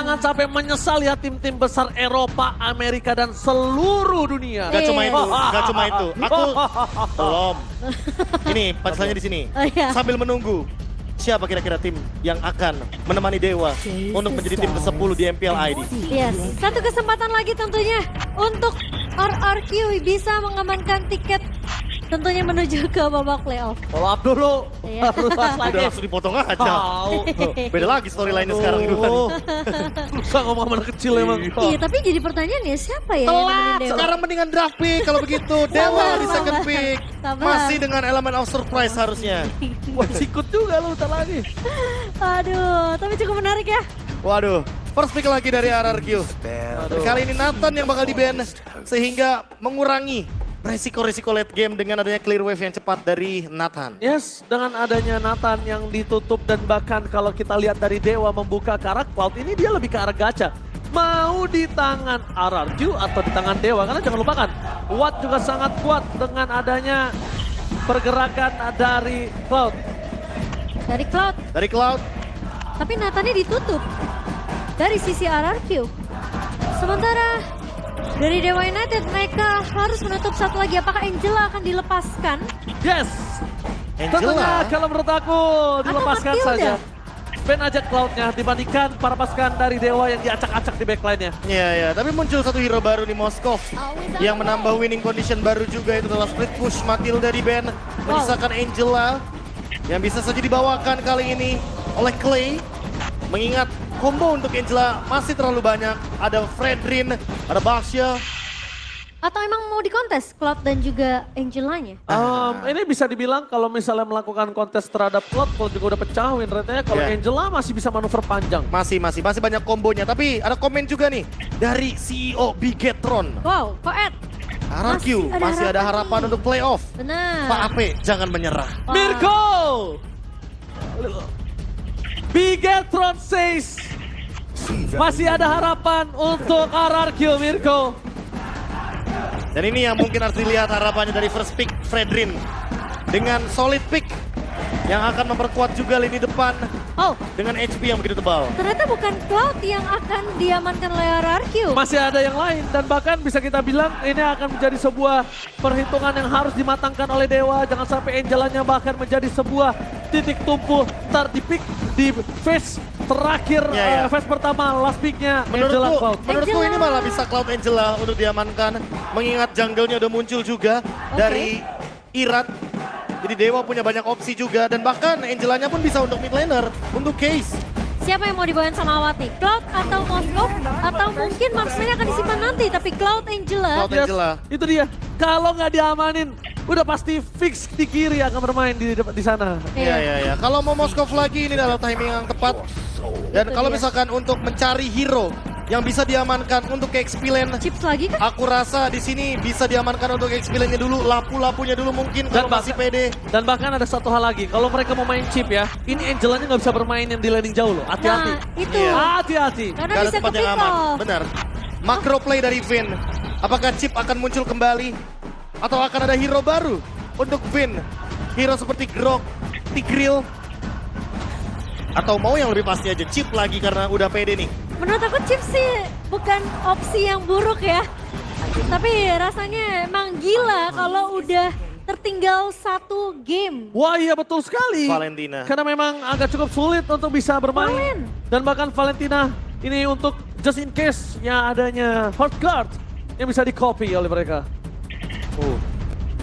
Jangan sampai menyesal ya tim-tim besar Eropa, Amerika, dan seluruh dunia. Gak cuma itu, gak cuma itu. Aku belum. Ini punchline-nya di sini. Oh, iya. Sambil menunggu siapa kira-kira tim yang akan menemani Dewa untuk menjadi tim ke-10 di MPL ID. Yes, satu kesempatan lagi tentunya untuk RRQ bisa mengamankan tiket tentunya menuju ke babak playoff. Follow up dulu. Iya. Baru bahas lagi. Udah langsung dipotong aja. Tahu. Beda lagi storyline-nya sekarang duluan. Susah ngomong sama anak kecil emang. Iya, tapi jadi pertanyaan ya siapa ya yang nemenin Telat, Dewa? sekarang mendingan draft pick kalau begitu. Dewa di second sabar. pick. Sabar. Masih dengan elemen of surprise harusnya. Wah, sikut juga lu ntar lagi. Aduh, tapi cukup menarik ya. Waduh, first pick lagi dari RRQ. Kali ini Nathan yang bakal di-ban sehingga mengurangi resiko-resiko late game dengan adanya clear wave yang cepat dari Nathan. Yes, dengan adanya Nathan yang ditutup dan bahkan kalau kita lihat dari Dewa membuka ke arah Cloud ini dia lebih ke arah gacha. Mau di tangan RRQ atau di tangan Dewa, karena jangan lupakan Watt juga sangat kuat dengan adanya pergerakan dari Cloud. Dari Cloud, Dari Cloud, tapi Nathannya ditutup dari sisi RRQ. Sementara dari Dewa United mereka harus menutup satu lagi. Apakah Angela akan dilepaskan? Yes, tentunya Angela. kalau menurut aku dilepaskan Matilda? saja. Ben aja Cloud-nya dibandingkan para pasukan dari Dewa yang diacak-acak di backline-nya. Iya, ya. Tapi muncul satu hero baru di Moskov yang menambah winning condition baru juga, itu adalah split push Matilda di ban, menyisakan Angela yang bisa saja dibawakan kali ini oleh Clay. Mengingat combo untuk Angela masih terlalu banyak, ada Fredrin, ada Baxia. Atau emang mau dikontes Cloud dan juga Angelanya? Ini bisa dibilang kalau misalnya melakukan kontes terhadap Cloud, Cloud juga udah pecah win rate-nya. Kalau Yeah. Angela masih bisa manuver panjang. Masih banyak kombonya. Tapi ada komen juga nih dari CEO Bigetron. Wow, Koet. RRQ Masih masih ada ada harapan untuk playoff. Benar. Pak Ape jangan menyerah. Wah. Mirko! Bigetron says masih ada harapan untuk RRQ, Mirko. Dan ini yang mungkin harus dilihat harapannya dari first pick Fredrin. Dengan solid pick yang akan memperkuat juga lini depan Oh, dengan HP yang begitu tebal. ternyata bukan Cloud yang akan diamankan oleh RRQ. Masih ada yang lain dan bahkan bisa kita bilang ini akan menjadi sebuah perhitungan yang harus dimatangkan oleh Dewa. Jangan sampai Angelanya bahkan menjadi sebuah titik tumpu ntar di pick di phase terakhir, Ya, ya. phase pertama last picknya Angela Cloud. Menurutku Angela. ini malah bisa Cloud Angela untuk diamankan. Mengingat jungle-nya udah muncul juga dari Irat. Jadi Dewa punya banyak opsi juga. Dan bahkan Angelanya pun bisa untuk mid laner, untuk case. Siapa yang mau dibawain sama Awati? Cloud atau Moskov? Atau mungkin marksman akan disimpan nanti. Tapi Cloud Angela. Cloud Angela. Itu dia. Kalau nggak diamanin, udah pasti fix di kiri akan bermain di sana. Iya. Kalau mau Moskov lagi ini adalah timing yang tepat. Dan Itu kalau dia. misalkan untuk mencari hero yang bisa diamankan untuk ke XP lane, Chips lagi kan? aku rasa di sini bisa diamankan untuk XP lane-nya dulu, lapu-lapunya dulu mungkin kalau masih pede. Dan bahkan ada satu hal lagi, kalau mereka mau main chip ya, ini Angelanya nggak bisa bermain yang di laning jauh loh. Hati-hati. Nah, itu. Iya. Hati-hati. Karena Gak ada bisa tempat ke yang pick aman, off. benar. Macro play dari Vin, apakah Chip akan muncul kembali? Atau akan ada hero baru untuk Vin? Hero seperti Grok, Tigreal, atau mau yang lebih pasti aja Chip lagi karena udah pede nih. Menurut aku Chips sih bukan opsi yang buruk ya. Tapi rasanya emang gila kalau udah tertinggal satu game. Wah iya betul sekali. Valentina. Karena memang agak cukup sulit untuk bisa bermain. Valen. Dan bahkan Valentina ini untuk just in case nya adanya hard guard yang bisa di copy oleh mereka.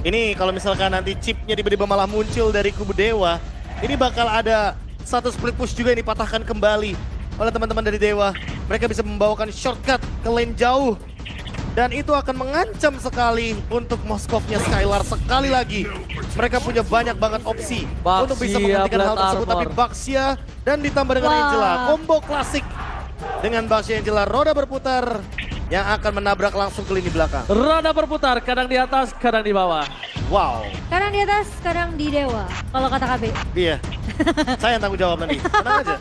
Ini kalau misalkan nanti chipnya tiba-tiba malah muncul dari kubu Dewa, ini bakal ada satu split push juga yang dipatahkan kembali oleh teman-teman dari Dewa. Mereka bisa membawakan shortcut ke lane jauh. Dan itu akan mengancam sekali untuk Moskovnya Skylar sekali lagi. Mereka punya banyak banget opsi Baxia, untuk bisa menghentikan hal Blade tersebut. Tapi Armor. Baxia dan ditambah dengan Wah. Angela. Combo klasik dengan Baxia Angela. Roda berputar yang akan menabrak langsung ke lini belakang. Roda berputar, kadang di atas, kadang di bawah. Wow. Kadang di atas, kadang di Dewa. Kalau kata KB. Iya. Saya yang tanggung jawab nanti. Tenang aja.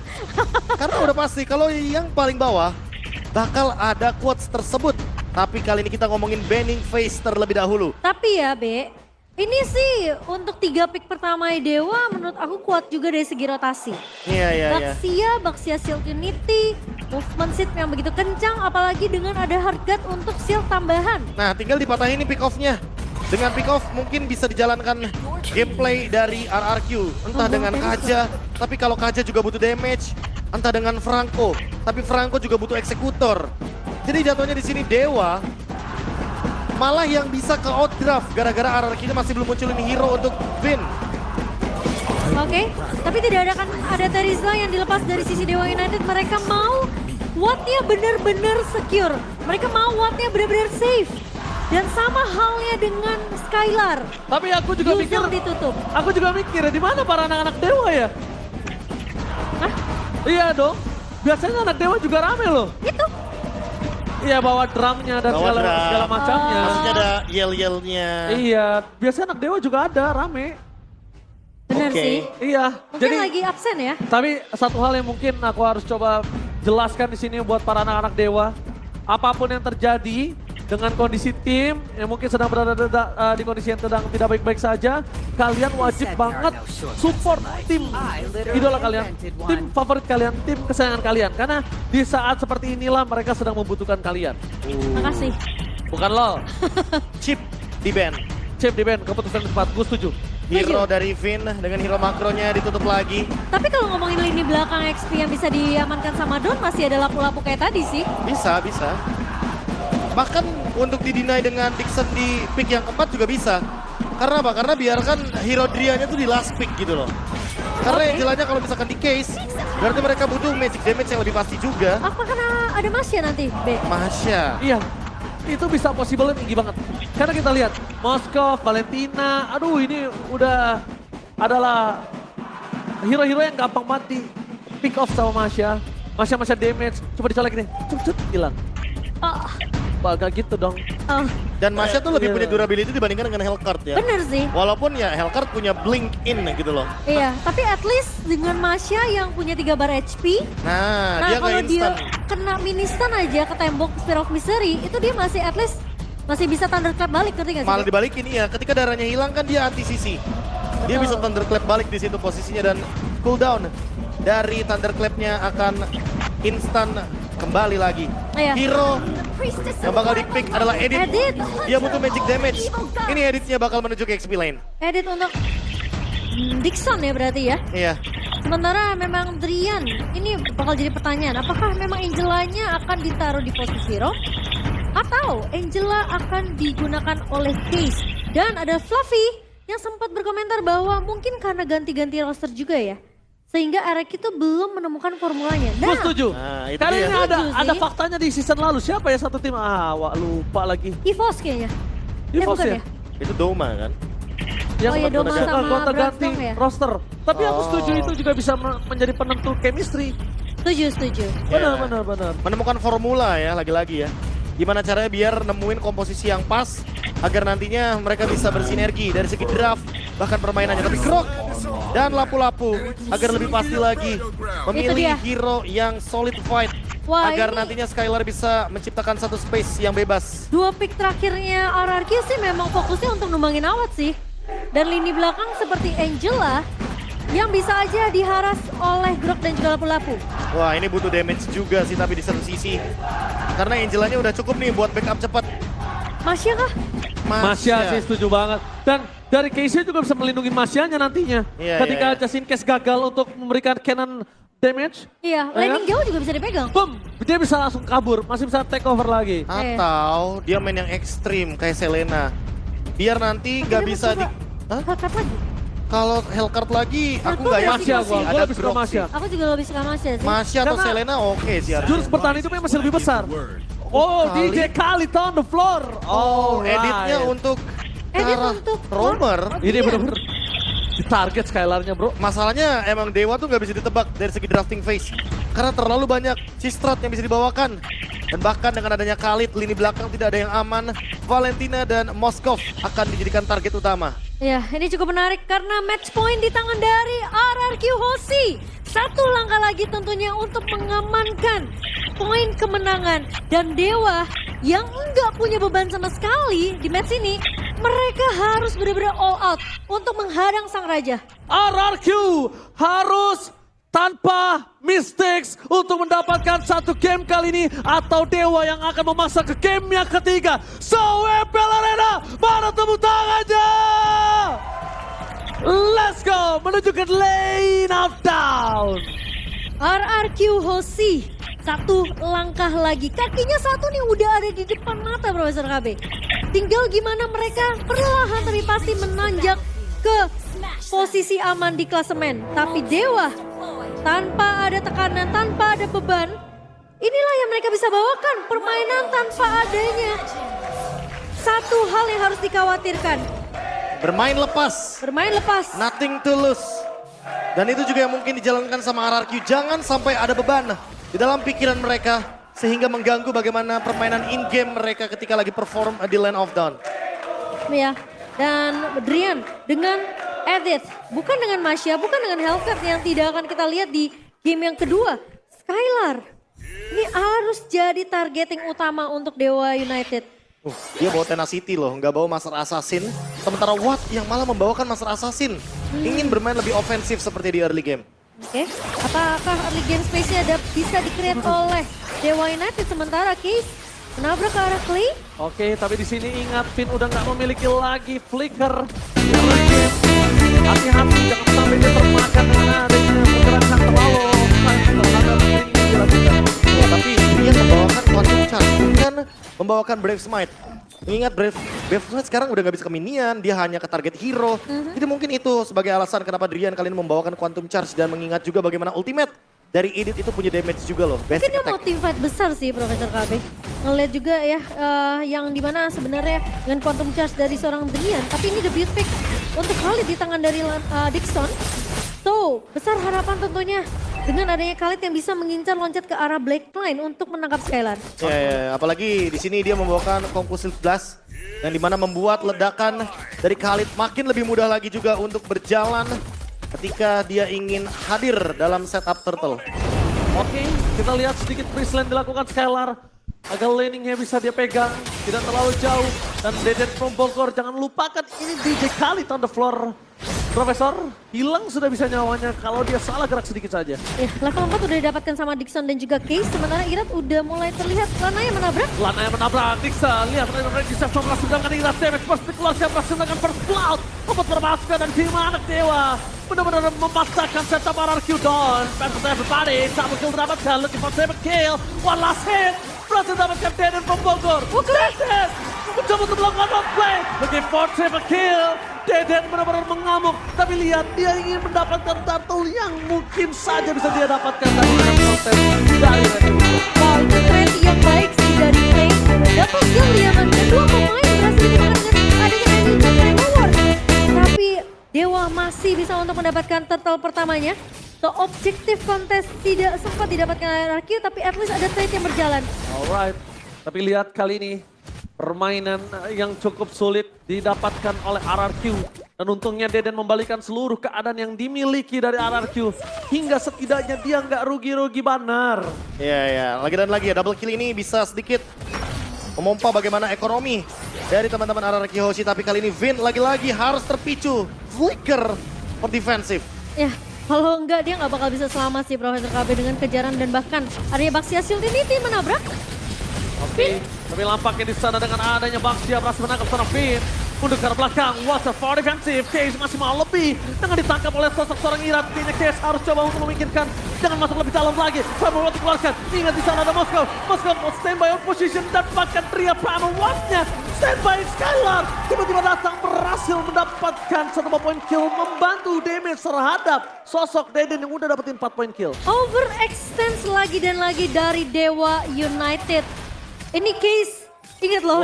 Karena udah pasti kalau yang paling bawah bakal ada quotes tersebut. Tapi kali ini kita ngomongin banning phase terlebih dahulu. Tapi ya, Be, Ini sih untuk 3 pick pertama Dewa menurut aku kuat juga dari segi rotasi. Iya. Baxia Shield Unity, movement seed yang begitu kencang apalagi dengan ada hard guard untuk shield tambahan. Nah, tinggal dipatahin nih pick off-nya. Dengan pick off mungkin bisa dijalankan gameplay dari RRQ. Entah dengan Kaja, tapi kalau Kaja juga butuh damage. Entah dengan Franco, tapi Franco juga butuh eksekutor. Jadi jatuhnya di sini Dewa malah yang bisa ke outdraft gara-gara RRQ-nya masih belum munculin hero untuk Vin. Oke, tapi tidak ada Terizla yang dilepas dari sisi Dewa United. Mereka mau wattnya benar-benar secure. Mereka mau wattnya benar-benar safe. Dan sama halnya dengan Skylar. Tapi aku juga mikir, Yuzong ditutup. aku juga mikir di mana para anak-anak Dewa ya? Hah? Iya dong. Biasanya anak Dewa juga rame loh. Itu. Iya bawa drumnya dan Bawa drum. segala macamnya. Maksudnya ada yell-yellnya. Iya, biasanya anak Dewa juga ada rame. Benar Oke. sih. Iya. Mungkin lagi absen ya. Tapi satu hal yang mungkin aku harus coba jelaskan di sini buat para anak-anak Dewa, apapun yang terjadi dengan kondisi tim yang mungkin sedang berada di kondisi yang sedang tidak baik-baik saja, kalian wajib banget support tim idola kalian, tim favorit kalian, tim kesayangan kalian. Karena di saat seperti inilah mereka sedang membutuhkan kalian. Makasih. Bukan lol. Chip di band. Chip di band, keputusan cepat, gue setuju. Hero dari Vin dengan hero makronya ditutup lagi. Tapi kalau ngomongin lini belakang XP yang bisa diamankan sama Don, masih ada lapu-lapu kayak tadi sih. Bisa. Bahkan untuk didinai dengan Dixon di pick yang keempat juga bisa. Karena apa? Karena biarkan hero Drianya tuh di last pick gitu loh. Karena Angelanya kalau misalkan di case, berarti mereka butuh magic damage yang lebih pasti juga. Apa karena ada Masya nanti, B? Masya. Iya, itu bisa possible tinggi banget. Karena kita lihat, Moskov, Valentina, aduh ini udah adalah hero-hero yang gampang mati. Pick off sama Masya. Masya damage, coba dicolek nih, cut hilang. Oh, Gak gitu dong. oh, Dan Masya tuh lebih Iya. punya durability dibandingkan dengan Hellcard ya. bener sih. Walaupun ya Hellcard punya blink in gitu loh. Iya, tapi at least dengan Masya yang punya 3 bar HP, Nah, nah dia nggak kalau dia instan. kena mini stun aja ke tembok Spear of Misery, itu dia masih at least masih bisa thunderclap balik, ngerti gak sih? Malah dibalikin ya, ketika darahnya hilang kan dia anti CC. Dia bisa thunderclap balik di situ posisinya dan cooldown dari thunderclapnya akan instan kembali lagi. Iya. Hero yang bakal di pick adalah Edit. Edit. Dia butuh magic damage. Ini Editnya bakal menuju ke XP lane. Edit untuk Dixon ya berarti ya. Iya. Sementara memang Drian, ini bakal jadi pertanyaan, apakah memang Angelanya akan ditaruh di posisi hero? Atau Angela akan digunakan oleh Case? Dan ada Fluffy yang sempat berkomentar bahwa mungkin karena ganti-ganti roster juga ya. Sehingga Eric itu belum menemukan formulanya. Gue setuju. Nah, itu Kali dia. ini Setuju ada sih. faktanya di season lalu. Siapa ya satu tim? Wah lupa lagi. EVOS kayaknya. EVOS bukan ya? Itu Doma kan? Oh iya, Doma sama gonta ganti Bravestorm ya? roster. Tapi aku Oh. setuju itu juga bisa menjadi penentu chemistry. Setuju. Ya. Benar. Menemukan formula ya lagi-lagi ya. Gimana caranya biar nemuin komposisi yang pas agar nantinya mereka bisa bersinergi dari segi draft bahkan permainannya. Tapi Grok dan lapu-lapu agar lebih pasti lagi memilih dia. hero yang solid fight Wah, agar ini- nantinya Skylar bisa menciptakan satu space yang bebas. 2 pick terakhirnya RRQ sih memang fokusnya untuk numbangin awat sih. Dan lini belakang seperti Angela yang bisa aja diharas oleh Grok dan juga lapu-lapu. Wah, ini butuh damage juga sih tapi di satu sisi. Karena Angelanya udah cukup nih buat backup cepat. Masya kah? Masya sih setuju banget. Dan dari Casey juga bisa melindungi Masyanya nantinya. Iya, Ketika iya. Justin Case gagal untuk memberikan cannon damage, Iya, Ya landing jauh juga bisa dipegang. boom, dia bisa langsung kabur, masih bisa take over lagi. Atau dia main yang ekstrim kayak Selena. Biar nanti nggak bisa di... Hah? Hellcat lagi. Kalau Hellcard lagi, aku Menurutku nggak udah yakin Masya sih, gua ada lebih suka Grok Masya. sih. Aku juga lebih suka Masya sih. Masya atau Karena Selena oke sih harusnya. Jurus bertahan itu masih lebih besar. Oh, Kali. DJ Khalid on the floor. Oh, editnya right. untuk Edit arah untuk Romer. Ini bener-bener di target Skylarnya bro. Masalahnya emang Dewa tuh nggak bisa ditebak dari segi drafting phase. Karena terlalu banyak C-Strat yang bisa dibawakan. Dan bahkan dengan adanya Khalid, lini belakang tidak ada yang aman. Valentina dan Moskov akan dijadikan target utama. Ya, ini cukup menarik karena match point di tangan dari RRQ Hoshi. Satu langkah lagi tentunya untuk mengamankan poin kemenangan. Dan Dewa yang enggak punya beban sama sekali di match ini Mereka harus benar-benar all out untuk menghadang sang raja. RRQ harus tanpa mistakes untuk mendapatkan satu game kali ini. Atau Dewa yang akan memaksa ke game yang ketiga. So, WPL Arena, mana tepuk tangannya? Let's go, menuju ke lane of down. RRQ Hoshi, satu langkah lagi. Kakinya satu nih udah ada di depan mata Profesor KB. Tinggal gimana mereka perlahan tapi pasti menanjak ke posisi aman di klasemen. Tapi Dewa tanpa ada tekanan, tanpa ada beban. Inilah yang mereka bisa bawakan, permainan tanpa adanya satu hal yang harus dikhawatirkan. Bermain lepas. Bermain lepas. Nothing to lose. Dan itu juga yang mungkin dijalankan sama RRQ. Jangan sampai ada beban di dalam pikiran mereka. Sehingga mengganggu bagaimana permainan in-game mereka ketika lagi perform di Land of Dawn. Ya, dan Drian dengan Edith, bukan dengan Masya, bukan dengan Hellcat yang tidak akan kita lihat di game yang kedua. Skylar, ini harus jadi targeting utama untuk Dewa United. Dia bawa Tenacity loh, nggak bawa Master Assassin. Sementara Watt yang malah membawakan Master Assassin. Ingin bermain lebih ofensif seperti di early game. Oke, apakah early game space-nya bisa di-create oleh Dewa United, sementara Case menabrak ke arah Clay? Oke, tapi di sini ingat Finn udah nggak memiliki lagi flicker. Hati-hati jangan sampai dia termakan dengan adanya pergerakan terlalu terhadap ini dilakukan. Ya, tapi dia membawakan Quantum Charge, bukan membawakan Brave Smite. Mengingat Brave Smite sekarang udah nggak bisa ke minion, dia hanya ke target hero. Jadi mungkin itu sebagai alasan kenapa Drian kali ini membawakan Quantum Charge. Dan mengingat juga bagaimana ultimate dari Edith itu punya damage juga loh. Mungkin dia mau team fight besar sih Profesor KB. Ngeliat juga ya yang dimana sebenarnya dengan Quantum Charge dari seorang Drian. Tapi ini debut pick untuk Khalid di tangan dari Dixon. So, besar harapan tentunya dengan adanya Khalid yang bisa mengincar loncat ke arah Blackline untuk menangkap Skylar. Ya, apalagi di sini dia membawakan Conclusive Blast. Yang dimana membuat ledakan dari Khalid makin lebih mudah lagi juga untuk berjalan ketika dia ingin hadir dalam setup turtle. Oke, kita lihat sedikit Prisland dilakukan Skylar. Agak laningnya bisa dia pegang, tidak terlalu jauh. Dan Deden from Bogor, jangan lupakan ini DJ Khalid on the floor. Profesor, hilang sudah bisa nyawanya kalau dia salah gerak sedikit saja. Ya, level 4 udah didapatkan sama Dixon dan juga Case. Sementara Irat udah mulai terlihat Lanaya menabrak. Lanaya menabrak Dixon, lihat Lanaya Deception berhasil mendapatkan Irat damage. First pick keluar, siap berhasil mendapatkan first cloud. Membuat berbahasa dan gimana Dewa. Benar-benar memaksakan setup RRQ Dawn. Pantas everybody, double kill dapatkan, looking for double kill. One last hit, berhasil dapatkan Deden from Bogor. Deden mencoba untuk melakukan outplay, looking for triple kill. Deden benar-benar mengamuk, tapi lihat dia ingin mendapatkan turtle yang mungkin saja bisa dia dapatkan dari konten dari Red Bull. Wow, itu trade yang baik sih dari Clay. Dapat kill dia kan, kedua pemain berhasil dimenangkan dengan adanya Annie dan Reward. Tapi Dewa masih bisa untuk mendapatkan turtle pertamanya. So, objektif kontes tidak sempat didapatkan RRQ, tapi at least ada trade yang berjalan. Alright, tapi lihat kali ini permainan yang cukup sulit didapatkan oleh RRQ. Dan untungnya Deden membalikan seluruh keadaan yang dimiliki dari RRQ. Hingga setidaknya dia nggak rugi-rugi benar. Ya, lagi dan lagi ya, double kill ini bisa sedikit memompa bagaimana ekonomi dari teman-teman RRQ Hoshi. Tapi kali ini Vin lagi-lagi harus terpicu, flicker for defensive. Ya, kalau enggak dia nggak bakal bisa selamat sih Profesor KB dengan kejaran dan bahkan Arya Baxia Ultimate menabrak. Oke, tapi lampaknya di sana dengan adanya Baxia berhasil menangkap seorang Finn. Mundur ke arah belakang, water for defensive. Case masih mau lebih dengan ditangkap oleh sosok seorang Irat. Kayaknya Case harus coba untuk memikirkan dengan masuk lebih dalam lagi. Primal Watt dikeluarkan, ingat di sana ada Moskow. Moskow mau standby on position dan bahkan Tria Primal Watt-nya standby Skylar. Tiba-tiba datang berhasil mendapatkan 1 poin kill, membantu damage terhadap sosok Deden yang udah dapetin 4 poin kill. Overextend lagi dan lagi dari Dewa United. Ini Case, ingat loh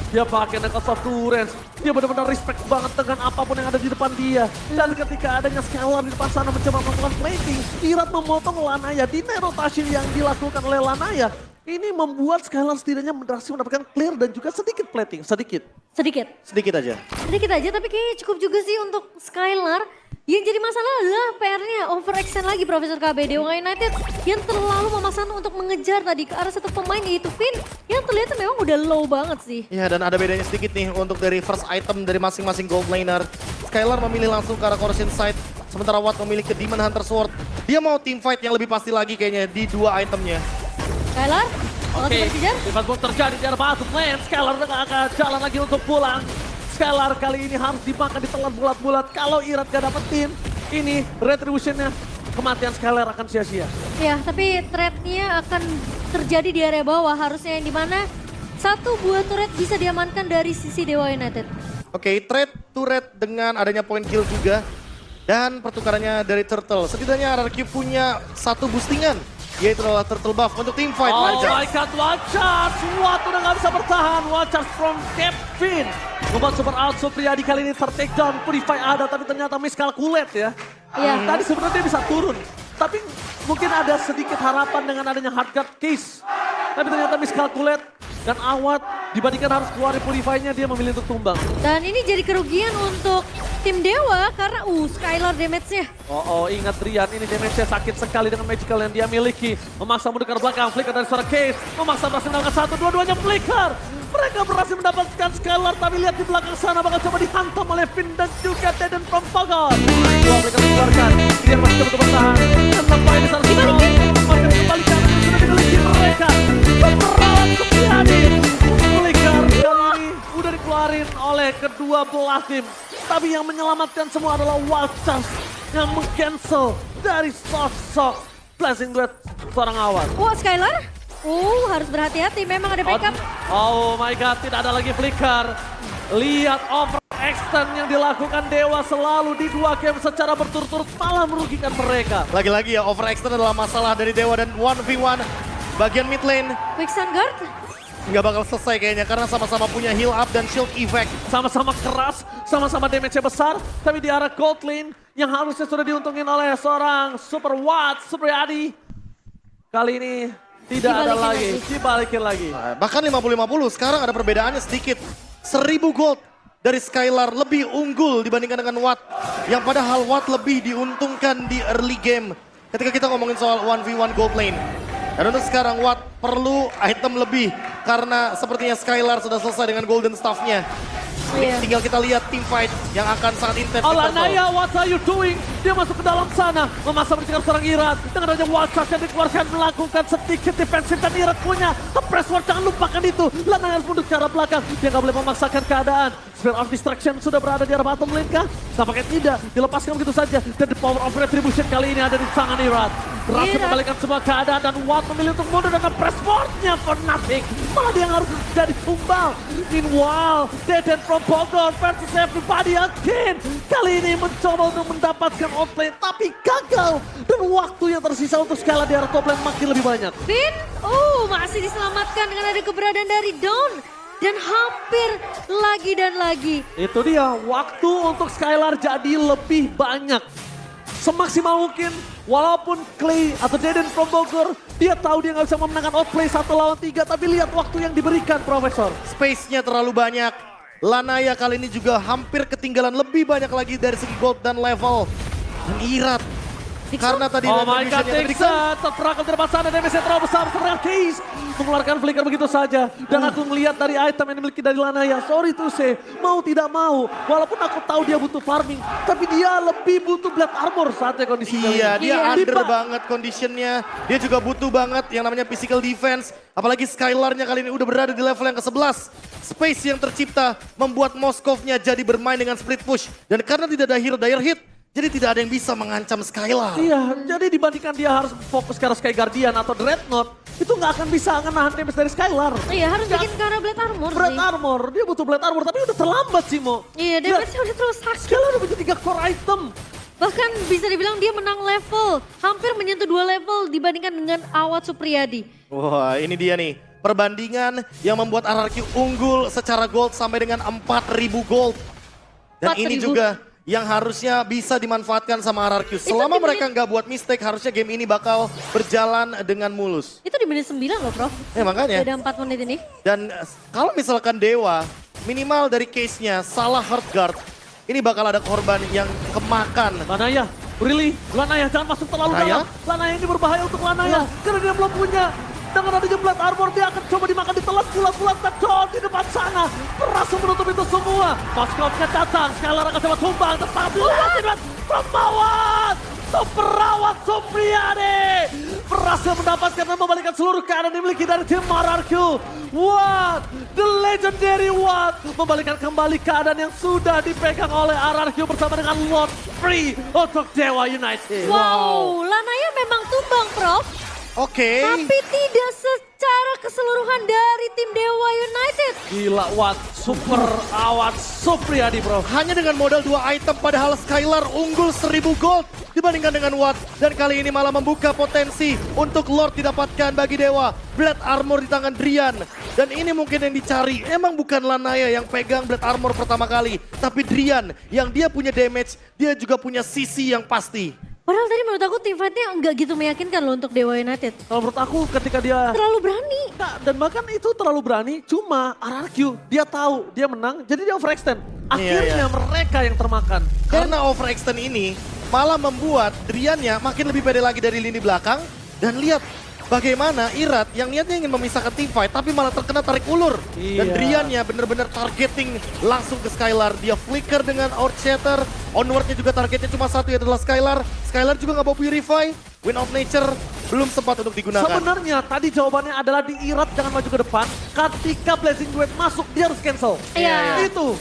Dia pakai Necklace of Durance. Dia benar-benar respect banget dengan apapun yang ada di depan dia. Dan ketika adanya Skylar di depan sana mencoba melakukan plating, Irat memotong Lanaya. Di rotasi yang dilakukan oleh Lanaya, Ini membuat Skylar setidaknya berhasil mendapatkan clear dan juga sedikit plating, sedikit. Sedikit. Sedikit aja. Sedikit aja tapi kayaknya cukup juga sih untuk Skylar. Yang jadi masalah adalah PR-nya overextend lagi Profesor KB. Dewa United yang terlalu memaksakan untuk mengejar tadi ke arah satu pemain yaitu Finn. Yang terlihat memang udah low banget sih. Ya, dan ada bedanya sedikit nih untuk dari first item dari masing-masing gold laner. Skylar memilih langsung ke arah Corrosion Sight, sementara Watt memilih ke Demon Hunter Sword. Dia mau team fight yang lebih pasti lagi kayaknya di dua itemnya. Skylar, kalau Oke, berkejar. Depan Book terjadi di arah bottom lane. Skylar udah gak akan jalan lagi untuk pulang. Skylar kali ini harus dimakan ditelan bulat-bulat. Kalau Irat gak dapetin, ini retributionnya kematian Skylar akan sia-sia. Ya, tapi threat-nya akan terjadi di area bawah. Harusnya yang dimana satu buah turret bisa diamankan dari sisi Dewa United. Oke, trade to red dengan adanya point kill juga. Dan pertukarannya dari Turtle. Setidaknya RRQ punya satu boostingan, yaitu adalah Turtle buff untuk team fight. Oh Raja. my god, One Charge! Watt udah gak bisa bertahan. One Charge from Kevin. Membuat Super Out Supriyadi kali ini ter-take down. Purify ada, tapi ternyata miscalculate ya. Iya. Tadi sebenarnya dia bisa turun. Tapi mungkin ada sedikit harapan dengan adanya hardguard case. Tapi ternyata miscalculate. Dan Awat dibandingkan harus keluar Purify-nya, dia memilih untuk tumbang. Dan ini jadi kerugian untuk tim Dewa karena Skylar damage-nya. Oh, ingat Rian, ini damage-nya sakit sekali dengan magical yang dia miliki. Memaksa mundur ke belakang, flicker dari suara Case. Memaksa berhasil mendapatkan satu, dua-duanya flicker. Mereka berhasil mendapatkan Skylar, tapi lihat di belakang sana bakal coba dihantam oleh Finn dan juga Deden from Pogor. Dua flicker dikeluarkan, Rian masih coba bertahan. Dan tampaknya di sana Dibalikin. Makin kembali ke atas, sudah dimiliki mereka. Pemberontak Supriyadi. Flicker kali ini udah dikeluarin oleh kedua belah tim. Tapi yang menyelamatkan semua adalah Walters yang meng-cancel dari sosok Blessing Blade seorang Awat. Wah, Skylar. Harus berhati-hati. Memang ada backup. Oh my god, tidak ada lagi flicker. Lihat overextend yang dilakukan Dewa selalu di dua game secara berturut-turut malah merugikan mereka. Lagi-lagi ya, overextend adalah masalah dari Dewa dan 1v1 bagian mid lane. Quick Sun Guard. Nggak bakal selesai kayaknya karena sama-sama punya heal up dan shield effect. Sama-sama keras, sama-sama damage-nya besar. Tapi di arah gold lane yang harusnya sudah diuntungin oleh seorang Super Watt, Supriyadi. Kali ini tidak ada Dibalikin lagi, lagi. dibalikin lagi. Nah, bahkan 50-50, sekarang ada perbedaannya sedikit. 1000 gold dari Skylar lebih unggul dibandingkan dengan Watt. Yang padahal Watt lebih diuntungkan di early game ketika kita ngomongin soal 1v1 gold lane. Dan untuk sekarang Watt perlu item lebih karena sepertinya Skylar sudah selesai dengan golden staff-nya. Iya. Tinggal kita lihat team fight yang akan sangat intens. di Ola Turtle. Naya, what are you doing? Dia masuk ke dalam sana, memasang bersikap seorang Irat. Dengan adanya Walters yang dikeluarkan melakukan sedikit defensif dan Irat punya press ward, jangan lupakan itu. Lanaya harus mundur ke arah belakang, dia nggak boleh memaksakan keadaan. Spell of Distraction sudah berada di arah bottom lane kah? Tampaknya tidak, dilepaskan begitu saja. Dan the power of retribution kali ini ada di tangan Irat. Berhasil Irat. membalikan semua keadaan dan Watt memilih untuk mundur dengan press wardnya for nothing. Malah dia yang harus jadi tumbal. Meanwhile, Deden from Bogor versus everybody again. Kali ini mencoba untuk mendapatkan outlane tapi gagal. Dan waktu yang tersisa untuk Skylar di arah top lane makin lebih banyak. Finn, masih diselamatkan dengan ada keberadaan dari Dawn. Dan hampir lagi dan lagi. Itu dia, waktu untuk Skylar jadi lebih banyak. Semaksimal mungkin, walaupun Clay atau Deden from Bogor, dia tahu dia nggak bisa memenangkan outplay 1 lawan 3, tapi lihat waktu yang diberikan, Profesor. Space-nya terlalu banyak. Lanaya kali ini juga hampir ketinggalan lebih banyak lagi dari segi gold dan level. Dan Irat. Karena tadi Oh my god, retribution-nya Dixon terperangkap di depan sana, damage-nya terlalu besar, serangan Case mengeluarkan flicker begitu saja. Dan aku melihat dari item yang dimiliki dari Lanaya, sorry to say, mau tidak mau, walaupun aku tahu dia butuh farming, tapi dia lebih butuh blade armor saatnya kondisinya. Iya, dia Iya. under Tiba- banget conditionnya. Dia juga butuh banget yang namanya physical defense. Apalagi Skylar-nya kali ini udah berada di level yang ke-11. Space yang tercipta membuat Moskov-nya jadi bermain dengan split push. Dan karena tidak ada hero dire hit, jadi tidak ada yang bisa mengancam Skylar. Iya, jadi dibandingkan dia harus fokus ke arah Sky Guardian atau Dreadnought, itu nggak akan bisa nahan damage dari Skylar. Iya, harus bikin ke arah Blade Armor Blade sih. armor, dia butuh blade armor, tapi udah terlambat sih, Mo. Iya, damage-nya udah terlalu sakit. Skylar udah punya 3 core item. Bahkan bisa dibilang dia menang level. Hampir menyentuh 2 level dibandingkan dengan Awat Supriyadi. Wah, ini dia nih. Perbandingan yang membuat RRQ unggul secara gold sampai dengan 4.000 gold. Dan ini 4.000. juga yang harusnya bisa dimanfaatkan sama RRQ. Selama mereka nggak buat mistake, harusnya game ini bakal berjalan dengan mulus. Itu di menit 9 loh, Prof. Makanya. Beda 4 menit ini. Dan kalau misalkan Dewa, minimal dari case-nya salah hard guard, ini bakal ada korban yang kemakan. Lanaya, really? Lanaya jangan masuk terlalu Lanaya? dalam. Lanaya ini berbahaya untuk Lanaya. Karena dia belum punya. Dengan adanya Blade Armor dia akan coba dimakan ditelan bulat-bulat. Dan John di depan sana. Berhasil menutup itu semua. Moskownya datang. Skylar akan coba tumbang. Tetapi Pemawat. Perawat Supriyadi berhasil mendapatkan dan membalikan seluruh keadaan dimiliki dari tim RRQ. Watt, the legendary Watt, membalikan kembali keadaan yang sudah dipegang oleh RRQ bersama dengan Lord Free untuk Dewa United. Wow, Lanaya memang tumbang, Prof. Oke. Tapi tidak secara keseluruhan dari tim Dewa United. Gila Watt, super awat Supriyadi bro. Hanya dengan modal 2 item padahal Skylar unggul 1000 gold dibandingkan dengan Watt. Dan kali ini malah membuka potensi untuk Lord didapatkan bagi Dewa. Blade Armor di tangan Drian. Dan ini mungkin yang dicari. Emang bukan Lanaya yang pegang Blade Armor pertama kali. Tapi Drian yang dia punya damage, dia juga punya sisi yang pasti. Padahal tadi menurut aku tim fight-nya nggak gitu meyakinkan loh untuk Dewa United. Kalau menurut aku ketika dia Terlalu berani. dan bahkan itu terlalu berani, cuma RRQ dia tahu dia menang, jadi dia overextend. Akhirnya mereka yang termakan. Karena overextend ini malah membuat Driannya makin lebih pede lagi dari lini belakang. Dan lihat bagaimana Irat yang niatnya ingin memisahkan team fight tapi malah terkena tarik ulur. Dan Iya. Driannya bener-bener targeting langsung ke Skylar. Dia flicker dengan Out Shatter. Onwardnya juga targetnya cuma satu, yaitu adalah Skylar. Skylar juga nggak bawa Purify. Wind of Nature belum sempat untuk digunakan. Sebenarnya tadi jawabannya adalah di Irat jangan maju ke depan. Ketika Blazing Duet masuk dia harus cancel. Iya. Itu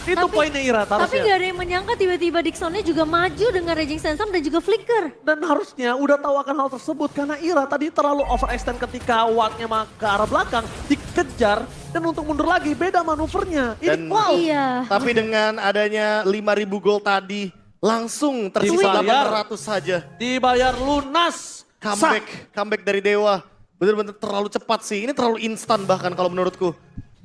Tapi- poinnya Irat Tapi harusnya. nggak ada yang menyangka tiba-tiba Dixonnya juga maju dengan Raging Sandstorm dan juga Flicker. Dan harusnya udah tahu akan hal tersebut karena Ira tadi terlalu overextend ketika Wattnya ke arah belakang dikejar dan untuk mundur lagi beda manuvernya. Ini Dan- wow. Iya. Tapi dengan adanya 5.000 gold tadi langsung tersisa Dibayar. 800 saja. Dibayar lunas. Comeback dari Dewa. Bener-bener terlalu cepat sih. Ini terlalu instan bahkan kalau menurutku.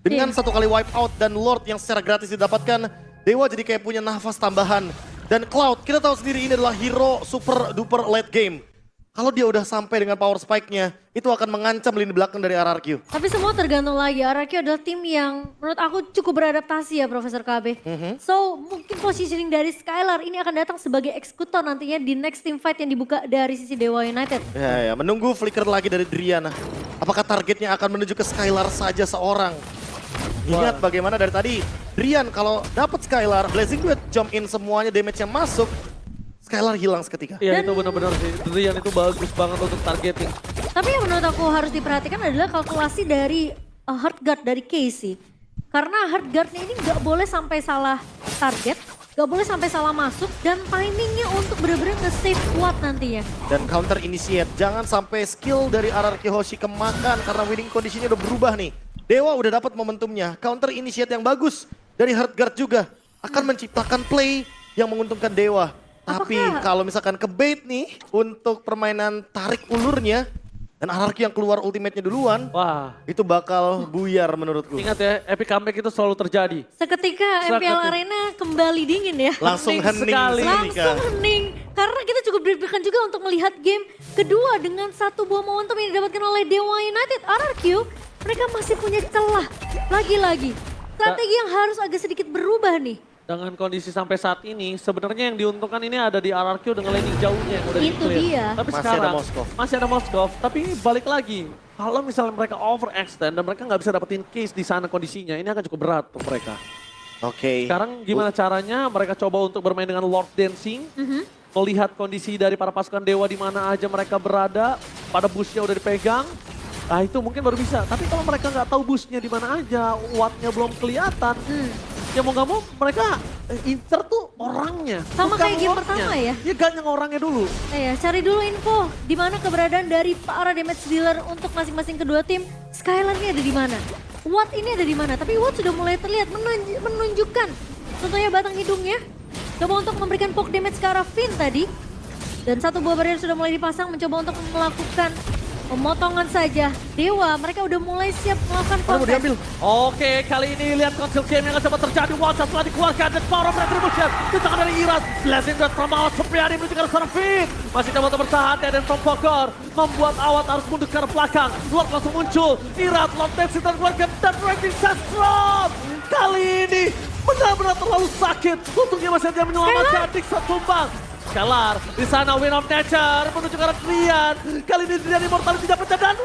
Dengan Iya. satu kali wipe out dan Lord yang secara gratis didapatkan, Dewa jadi kayak punya nafas tambahan. Dan Cloud, kita tahu sendiri ini adalah hero super duper late game. Kalau dia udah sampai dengan power spike-nya, itu akan mengancam lini belakang dari RRQ. Tapi semua tergantung lagi. RRQ adalah tim yang menurut aku cukup beradaptasi ya Profesor KB. So mungkin positioning dari Skylar ini akan datang sebagai eksekutor nantinya di next team fight yang dibuka dari sisi Dewa United. Ya, menunggu flicker lagi dari Drian. Apakah targetnya akan menuju ke Skylar saja seorang? Ingat bagaimana dari tadi, Drian kalau dapat Skylar, Blazing Duet jump in semuanya, damage yang masuk, Skylar hilang seketika. Iya itu benar-benar sih. Rian itu bagus banget untuk targeting. Tapi yang menurut aku harus diperhatikan adalah kalkulasi dari hard guard dari Casey. Karena hard guardnya ini nggak boleh sampai salah target, nggak boleh sampai salah masuk, dan timingnya untuk benar-benar nge-save Watt nantinya. Dan counter initiate, jangan sampai skill dari RRQ Hoshi kemakan karena winning conditionnya udah berubah nih. Dewa udah dapat momentumnya, counter initiate yang bagus dari hard guard juga akan menciptakan play yang menguntungkan Dewa. Tapi kalau misalkan ke bait nih untuk permainan tarik ulurnya dan RRQ yang keluar ultimate-nya duluan, Wah. itu bakal buyar menurutku. Ingat ya, epic comeback itu selalu terjadi. Seketika MPL Arena kembali dingin ya. Langsung Hening hening sekali. seketika. Langsung hening. Karena kita cukup deg-degan juga untuk melihat game kedua dengan satu buah momentum yang didapatkan oleh Dewa United. RRQ, mereka masih punya celah. Lagi-lagi, strategi yang harus agak sedikit berubah nih. Dengan kondisi sampai saat ini, sebenarnya yang diuntungkan ini ada di RRQ dengan landing jauhnya yang udah Itu di-clear. dia. Tapi Masih sekarang ada Moskov. masih ada Moskov, tapi balik lagi. Kalau misalnya mereka overextend dan mereka nggak bisa dapetin case di sana kondisinya, ini akan cukup berat untuk mereka. Oke. Sekarang gimana caranya mereka coba untuk bermain dengan Lord Dancing, melihat kondisi dari para pasukan Dewa di mana aja mereka berada, pada busnya udah dipegang. Nah itu mungkin baru bisa. Tapi kalau mereka nggak tahu busnya di mana aja, wattnya belum kelihatan, ya mau nggak mau mereka incer tuh orangnya. Sama bukan kayak game wardnya. pertama ya? Dia ganyang orangnya dulu. Ya, cari dulu info di mana keberadaan dari para damage dealer untuk masing-masing kedua tim. Skylar ini ada di mana? Watt ini ada di mana? Tapi Watt sudah mulai terlihat menunjukkan tentunya batang hidungnya. Coba untuk memberikan poke damage ke arah Finn tadi. Dan satu buah barrier sudah mulai dipasang mencoba untuk melakukan pemotongan saja. Dewa, mereka udah mulai siap melakukan Mau kontak. diambil. Oke, kali ini lihat konsil game yang akan coba terjadi. One-shot telah dikeluarkan dan power of retribution di tangan dari Iras. Blessing dan from Awat Supriyadi menuju ke arah seorang Fit. Masih coba untuk bertahan dan from Bogor membuat Awat harus mundur ke arah belakang. Lord langsung muncul. Iras, Lord Dexter dan keluarga dan Raging Sastron. Kali ini benar-benar terlalu sakit. Untungnya masih dia menyelamatkan Dixon tumbang. Scalar di sana Win of Nature menuju ke arah Drian. Kali ini Drian Immortal tidak pecah dan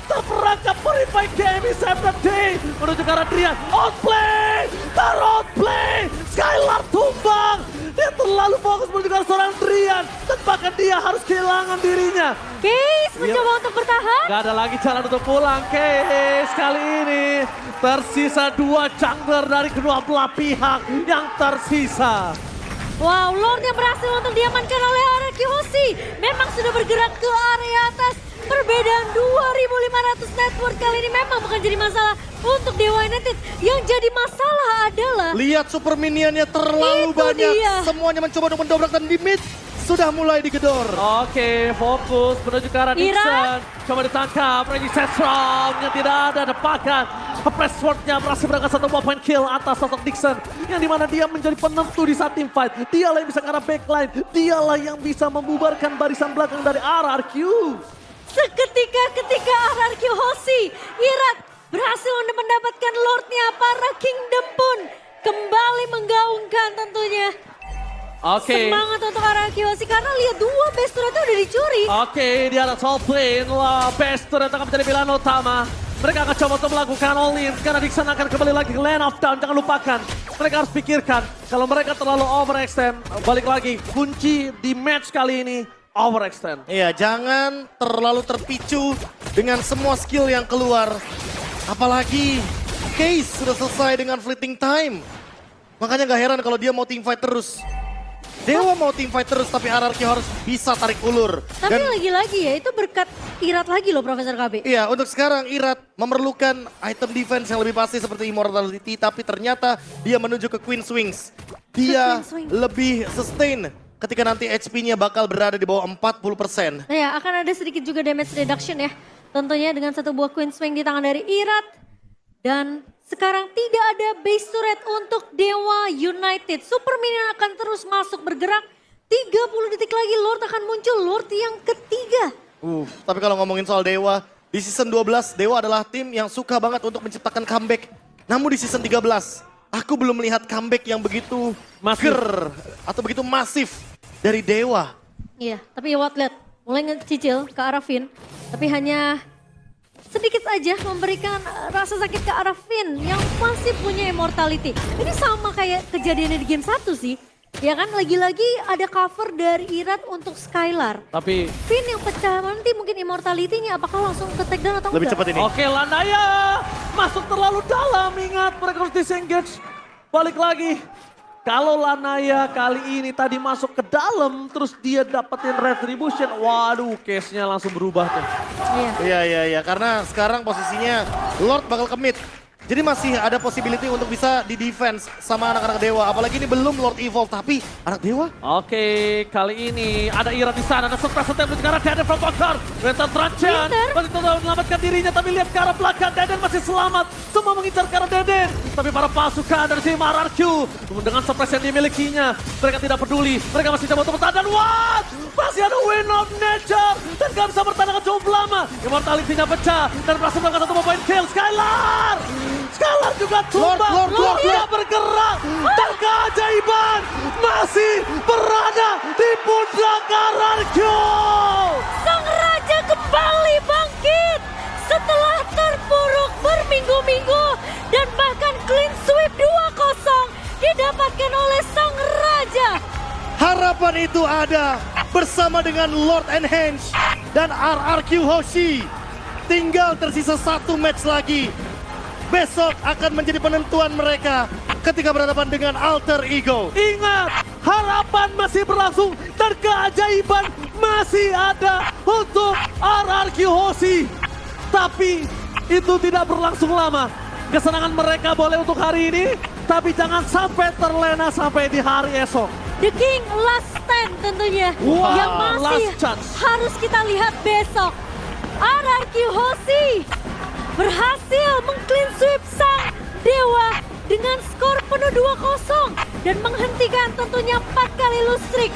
terperangkap Purify Game Save the Day menuju ke arah Drian. Outplay, outplay, Skylar tumbang. Dia terlalu fokus menuju ke arah seorang Drian dan bahkan dia harus kehilangan dirinya. Case mencoba untuk bertahan. Gak ada lagi jalan untuk pulang, Case. Kali ini tersisa 2 jungler dari kedua belah pihak yang tersisa. Wow, Lord yang berhasil untuk diamankan oleh RRQ Hoshi. Memang sudah bergerak ke area atas. Perbedaan 2.500 network kali ini memang bukan jadi masalah untuk Dewa United. Yang jadi masalah adalah... Lihat super minionnya terlalu Itu banyak. dia. Semuanya mencoba untuk mendobrak dan di mid sudah mulai digedor. Oke, fokus menuju ke arah Ira. Dixon. Coba ditangkap, Reggie Sestrom yang tidak ada depakan. Presswordnya berhasil berangkat 1 point kill atas sosok Dixon. Yang dimana dia menjadi penentu di saat team fight. Dialah yang bisa ke arah backline. Dialah yang bisa membubarkan barisan belakang dari RRQ. Seketika ketika RRQ Hoshi, Irat berhasil untuk mendapatkan Lordnya, para Kingdom pun kembali menggaungkan tentunya. Oke. Semangat untuk RRQ Hoshi karena lihat 2 base turret itu udah dicuri. Oke, di arah top lane. Wah, best turret akan menjadi pilihan utama. Mereka akan coba untuk melakukan all-in. Karena Dixon akan kembali lagi ke lane of down. Jangan lupakan, mereka harus pikirkan. Kalau mereka terlalu overextend, balik lagi. Kunci di match kali ini, overextend. Iya, jangan terlalu terpicu dengan semua skill yang keluar. Apalagi Case sudah selesai dengan fleeting time. Makanya gak heran kalau dia mau team fight terus. Dewa mau team fight terus tapi RRQ harus bisa tarik ulur. Tapi Dan lagi-lagi ya, itu berkat Irat lagi loh Profesor KB. iya, untuk sekarang Irat memerlukan item defense yang lebih pasti seperti Immortality. Tapi ternyata dia menuju ke Queen's Wings. Dia Queen's Wings. lebih sustain ketika nanti HP-nya bakal berada di bawah 40%. Nah ya, akan ada sedikit juga damage reduction ya. Tentunya dengan 1 buah Queen Swing di tangan dari Irat. Dan sekarang tidak ada base turret untuk Dewa United. Super Minion akan terus masuk bergerak. 30 detik lagi Lord akan muncul. Lord yang ketiga. Tapi kalau ngomongin soal Dewa, di season 12 Dewa adalah tim yang suka banget untuk menciptakan comeback. Namun di season 13, aku belum melihat comeback yang begitu Masif. atau begitu masif dari Dewa. Iya, tapi Watt lihat mulai ngecicil ke arah Finn. Tapi hanya sedikit aja memberikan rasa sakit ke arah Finn yang masih punya immortality. Ini sama kayak kejadiannya di game 1 sih. Ya kan, lagi-lagi ada cover dari Irat untuk Skylar. Tapi Finn yang pecah nanti mungkin immortality-nya apakah langsung ke take down atau Lebih enggak? cepat ini. oke, Landaya masuk terlalu dalam. Ingat, mereka harus disengage. Balik lagi. Kalau Lanaya kali ini tadi masuk ke dalam, terus dia dapetin retribution. Waduh, case-nya langsung berubah tuh. Iya. Iya, karena sekarang posisinya Lord bakal commit. Jadi masih ada possibility untuk bisa di defense sama anak-anak Dewa. Apalagi ini belum Lord Evolve, tapi anak Dewa. Oke, kali ini ada Ira di sana, ada surprise attack menuju ke arah Deden from Bogor. Winter Trajan masih tetap menyelamatkan dirinya, tapi lihat ke arah belakang, Deden masih selamat. Semua mengincar ke arah Deden. Tapi para pasukan dari tim RRQ, dengan surprise yang dimilikinya, mereka tidak peduli. Mereka masih coba untuk bertahan, dan what? Masih ada Win of Nature, dan gak bisa bertahan cukup lama. Immortality-nya pecah, dan berhasil melakukan 1 point kill. Skylar! Skylar juga tumbang, Lord. dia bergerak, dan keajaiban masih berada di pundak RRQ. Sang Raja kembali bangkit setelah terpuruk berminggu-minggu dan bahkan clean sweep 2-0 didapatkan oleh Sang Raja. Harapan itu ada bersama dengan Lord Enhance dan RRQ Hoshi. Tinggal tersisa 1 match lagi. Besok akan menjadi penentuan mereka ketika berhadapan dengan Alter Ego. Ingat, harapan masih berlangsung dan keajaiban masih ada untuk RRQ Hoshi. Tapi itu tidak berlangsung lama. Kesenangan mereka boleh untuk hari ini, tapi jangan sampai terlena sampai di hari esok. The King last stand tentunya Wow, yang masih last chance. harus kita lihat besok. RRQ Hoshi berhasil meng-clean sweep sang Dewa dengan skor penuh 2-0 dan menghentikan tentunya 4 kali lose streak.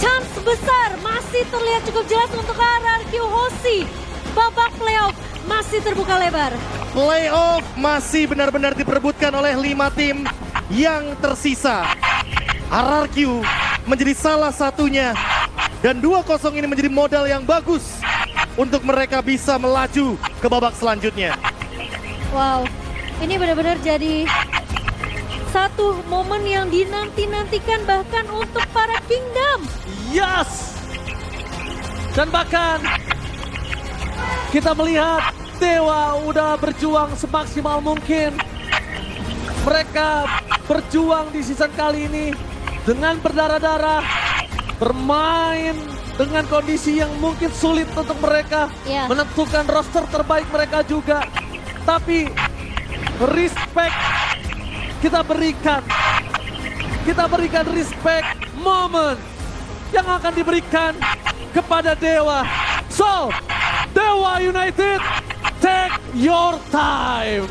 Chance besar masih terlihat cukup jelas untuk RRQ Hoshi. Babak playoff masih terbuka lebar. Playoff masih benar-benar diperebutkan oleh 5 tim yang tersisa. RRQ menjadi salah satunya. Dan 2-0 ini menjadi modal yang bagus untuk mereka bisa melaju ke babak selanjutnya. Wow, ini benar-benar jadi satu momen yang dinanti-nantikan bahkan untuk para Kingdom. Yes! Dan bahkan kita melihat Dewa udah berjuang semaksimal mungkin. Mereka berjuang di season kali ini dengan berdarah-darah, bermain dengan kondisi yang mungkin sulit untuk mereka, Iya. menentukan roster terbaik mereka juga. Tapi respect kita berikan respect moment yang akan diberikan kepada Dewa. So, Dewa United, take your time.